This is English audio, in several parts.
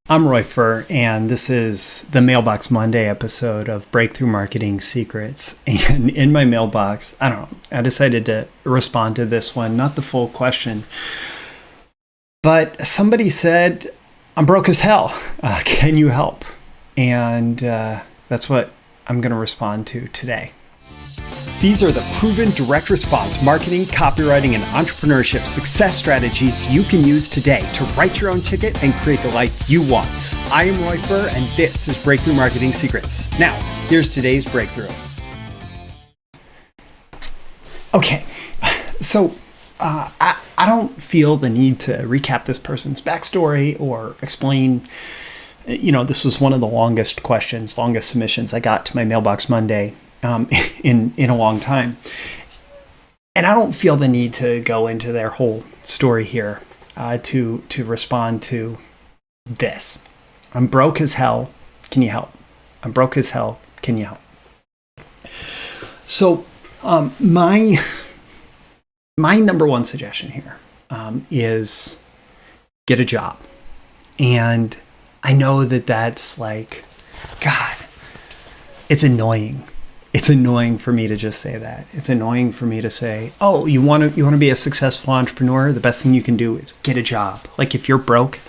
I'm Roy Furr, and this is the Mailbox Monday episode of Breakthrough Marketing Secrets. And in my mailbox, I decided to respond to this one, not the full question, but somebody said, I'm broke as hell. Can you help? And that's what I'm going to respond to today. These are the proven direct response marketing, copywriting, and entrepreneurship success strategies you can use today to write your own ticket and create the life you want. I am Roy Furr, and this is Breakthrough Marketing Secrets. Now, here's today's breakthrough. Okay, so I don't feel the need to recap this person's backstory or explain. This was one of the longest submissions I got to my Mailbox Monday in a long time. And I don't feel the need to go into their whole story here to respond to this. I'm broke as hell. Can you help? I'm broke as hell. Can you help? So my number one suggestion here is get a job. And I know that's like, God, it's annoying. It's annoying for me to just say that. It's annoying for me to say, oh, you want to be a successful entrepreneur? The best thing you can do is get a job. Like if you're broke.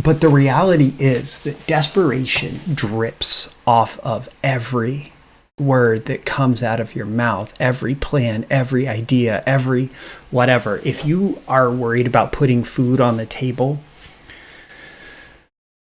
But the reality is that desperation drips off of every word that comes out of your mouth, every plan, every idea, every whatever. If you are worried about putting food on the table,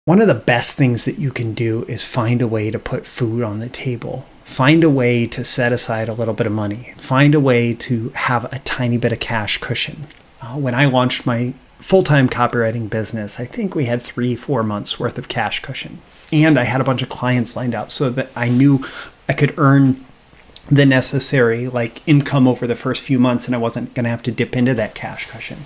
one of the best things that you can do is find a way to put food on the table. Find a way to set aside a little bit of money. Find a way to have a tiny bit of cash cushion. When I launched my full-time copywriting business, I think we had 3-4 months worth of cash cushion. And I had a bunch of clients lined up so that I knew I could earn the necessary income over the first few months, and I wasn't going to have to dip into that cash cushion.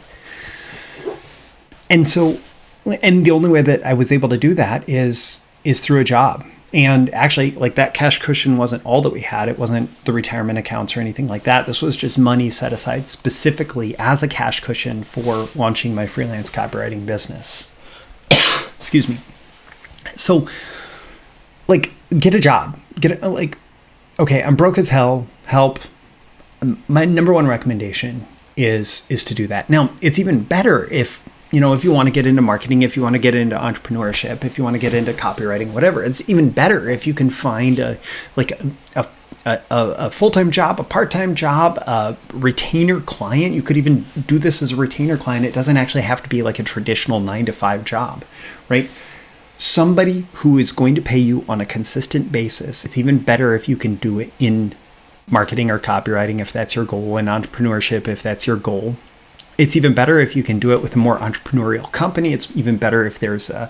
And the only way that I was able to do that is through a job. And actually, that cash cushion wasn't all that we had. It wasn't the retirement accounts or anything like that. This was just money set aside specifically as a cash cushion for launching my freelance copywriting business. Excuse me. So, get a job. Okay, I'm broke as hell. Help. My number one recommendation is to do that. Now, it's even better if you want to get into marketing, if you want to get into entrepreneurship, if you want to get into copywriting, whatever, it's even better if you can find a full-time job, a part-time job, a retainer client. You could even do this as a retainer client. It doesn't actually have to be like a traditional 9-to-5 job, right? Somebody who is going to pay you on a consistent basis. It's even better if you can do it in marketing or copywriting, if that's your goal, in entrepreneurship, if that's your goal. It's even better if you can do it with a more entrepreneurial company. It's even better if there's an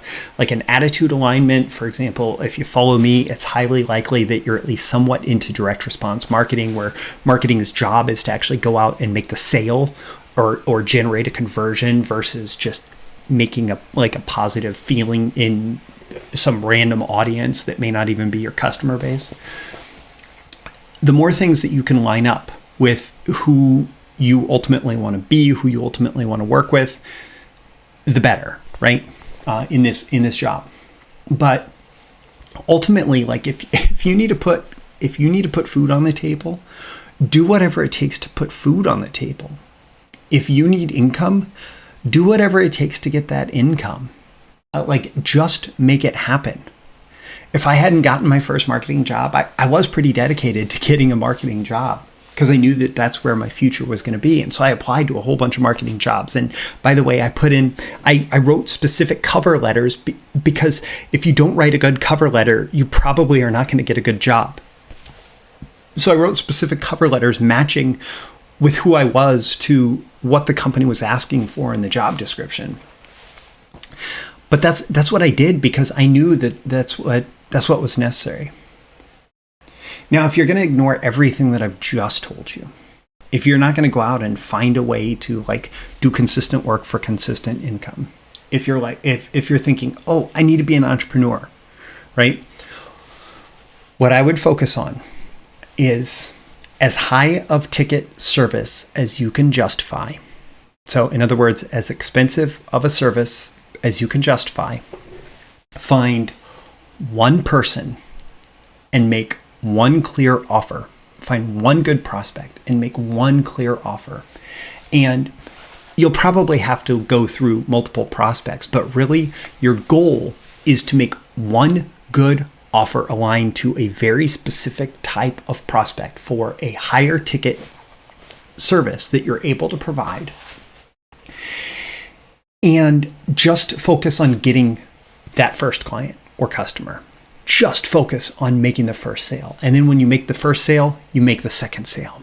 attitude alignment. For example, if you follow me, it's highly likely that you're at least somewhat into direct response marketing, where marketing's job is to actually go out and make the sale or generate a conversion versus just making a positive feeling in some random audience that may not even be your customer base. The more things that you can line up with who you ultimately want to be, who you ultimately want to work with, the better, right? In this job. But ultimately, if you need to put food on the table, do whatever it takes to put food on the table. If you need income, do whatever it takes to get that income. Just make it happen. If I hadn't gotten my first marketing job, I was pretty dedicated to getting a marketing job, because I knew that that's where my future was going to be. And so I applied to a whole bunch of marketing jobs. And by the way, I wrote specific cover letters because if you don't write a good cover letter, you probably are not going to get a good job. So I wrote specific cover letters matching with who I was to what the company was asking for in the job description. But that's what I did, because I knew that that's what was necessary. Now, if you're going to ignore everything that I've just told you, if you're not going to go out and find a way to do consistent work for consistent income, if you're thinking, oh, I need to be an entrepreneur, right? What I would focus on is as high of ticket service as you can justify. So in other words, as expensive of a service as you can justify, Find one person and make one clear offer. Find one good prospect and make one clear offer. And you'll probably have to go through multiple prospects, but really your goal is to make one good offer aligned to a very specific type of prospect for a higher ticket service that you're able to provide. And just focus on getting that first client or customer. Just focus on making the first sale. And then when you make the first sale, you make the second sale.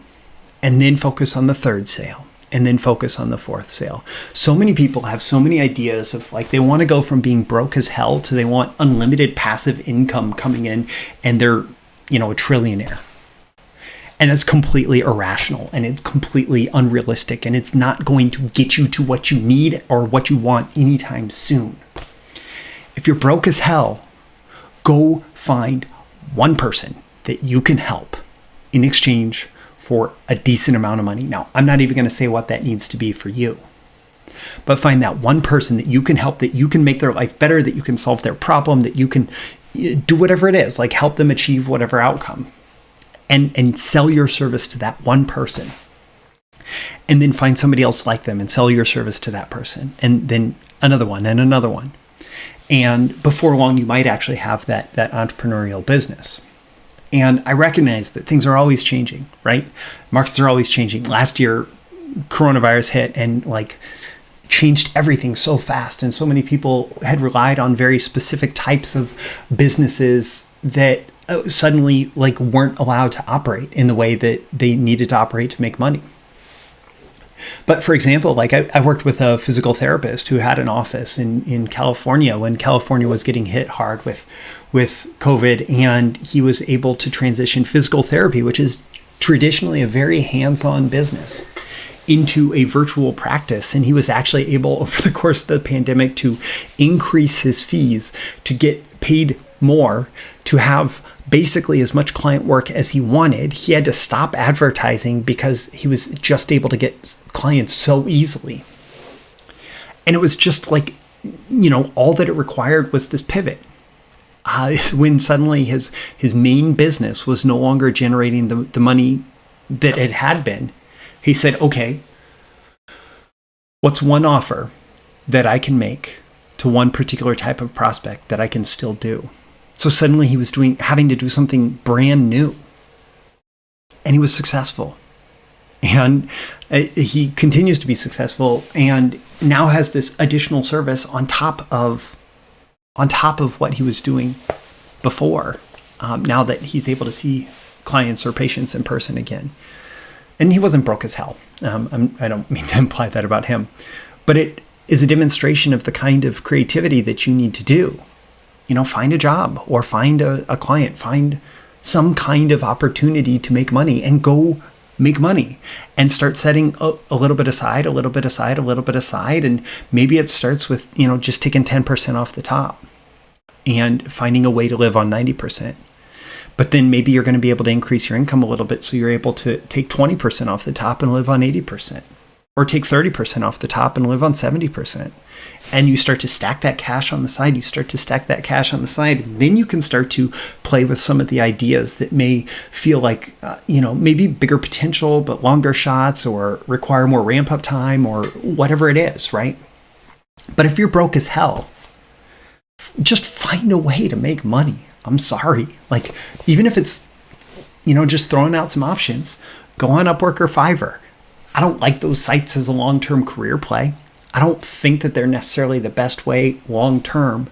And then focus on the third sale. And then focus on the fourth sale. So many people have so many ideas of like they want to go from being broke as hell to they want unlimited passive income coming in and they're, a trillionaire. And it's completely irrational and it's completely unrealistic and it's not going to get you to what you need or what you want anytime soon. If you're broke as hell, go find one person that you can help in exchange for a decent amount of money. Now, I'm not even going to say what that needs to be for you, but find that one person that you can help, that you can make their life better, that you can solve their problem, that you can do whatever it is, like help them achieve whatever outcome, and sell your service to that one person. And then find somebody else like them and sell your service to that person. And then another one and another one. And before long, you might actually have that entrepreneurial business. And I recognize that things are always changing, right? Markets are always changing. Last year, coronavirus hit and changed everything so fast. And so many people had relied on very specific types of businesses that suddenly weren't allowed to operate in the way that they needed to operate to make money. But for example, I worked with a physical therapist who had an office in California when California was getting hit hard with COVID, and he was able to transition physical therapy, which is traditionally a very hands-on business, into a virtual practice. And he was actually able, over the course of the pandemic, to increase his fees, to get paid more, to have basically as much client work as he wanted. He had to stop advertising because he was just able to get clients so easily. And it was just all that it required was this pivot. When suddenly his main business was no longer generating the money that it had been, he said, okay, what's one offer that I can make to one particular type of prospect that I can still do? So suddenly he was having to do something brand new, and he was successful, and he continues to be successful, and now has this additional service on top of what he was doing before. Now that he's able to see clients or patients in person again, and he wasn't broke as hell. I don't mean to imply that about him, but it is a demonstration of the kind of creativity that you need to do. Find a job or find a client, find some kind of opportunity to make money and go make money and start setting a little bit aside, a little bit aside, a little bit aside. And maybe it starts with, just taking 10% off the top and finding a way to live on 90%. But then maybe you're going to be able to increase your income a little bit. So you're able to take 20% off the top and live on 80%, or take 30% off the top and live on 70%. And you start to stack that cash on the side. And then you can start to play with some of the ideas that may feel like, maybe bigger potential, but longer shots, or require more ramp up time, or whatever it is, right? But if you're broke as hell, just find a way to make money. I'm sorry. Even if it's, just throwing out some options, go on Upwork or Fiverr. I don't like those sites as a long-term career play. I don't think that they're necessarily the best way long-term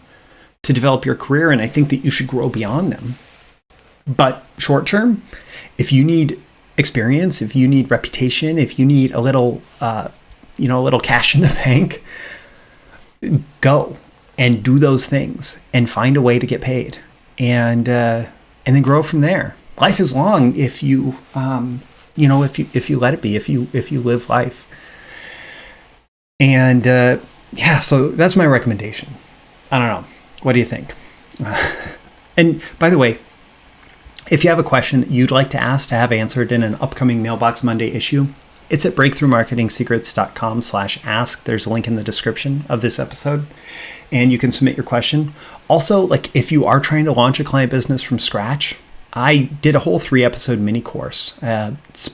to develop your career, and I think that you should grow beyond them. But short-term, if you need experience, if you need reputation, if you need a little cash in the bank, go and do those things and find a way to get paid, and then grow from there. Life is long if you if you let it be, if you live life. And so that's my recommendation. I don't know. What do you think? And by the way, if you have a question that you'd like to ask to have answered in an upcoming Mailbox Monday issue, It's at breakthroughmarketingsecrets.com/ask. There's a link in the description of this episode, and you can submit your question. Also, like if you are trying to launch a client business from scratch, I did a whole 3-episode mini course. It's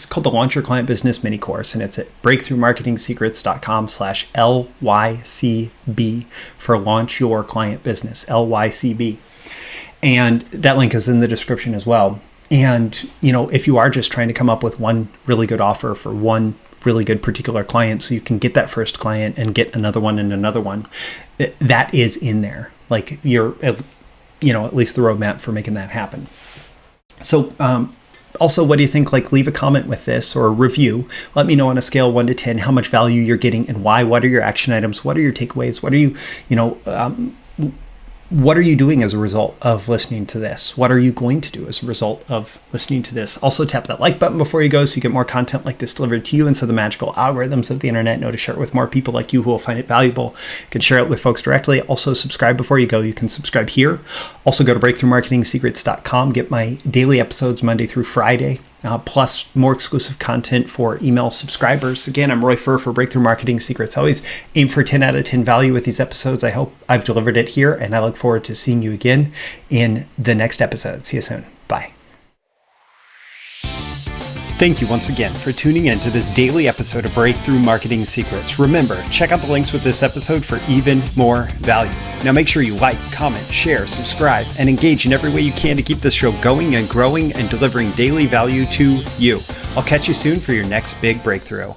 called the Launch Your Client Business mini course, and it's at breakthroughmarketingsecrets.com/LYCB for Launch Your Client Business, LYCB. And that link is in the description as well. And, if you are just trying to come up with one really good offer for one really good particular client so you can get that first client and get another one and another one, that is in there. Like you're, at least the roadmap for making that happen. So, also, what do you think? Like, leave a comment with this or a review. Let me know on a scale of 1 to 10 how much value you're getting and why. What are your action items? What are your takeaways? What are you, what are you doing as a result of listening to this? What are you going to do as a result of listening to this? Also, tap that like button before you go so you get more content like this delivered to you. And so the magical algorithms of the internet know to share it with more people like you who will find it valuable. You can share it with folks directly. Also, subscribe before you go. You can subscribe here. Also, go to breakthroughmarketingsecrets.com. Get my daily episodes Monday through Friday. Plus more exclusive content for email subscribers. Again, I'm Roy Furr for Breakthrough Marketing Secrets. Always aim for 10 out of 10 value with these episodes. I hope I've delivered it here, and I look forward to seeing you again in the next episode. See you soon. Bye. Thank you once again for tuning in to this daily episode of Breakthrough Marketing Secrets. Remember, check out the links with this episode for even more value. Now make sure you like, comment, share, subscribe, and engage in every way you can to keep this show going and growing and delivering daily value to you. I'll catch you soon for your next big breakthrough.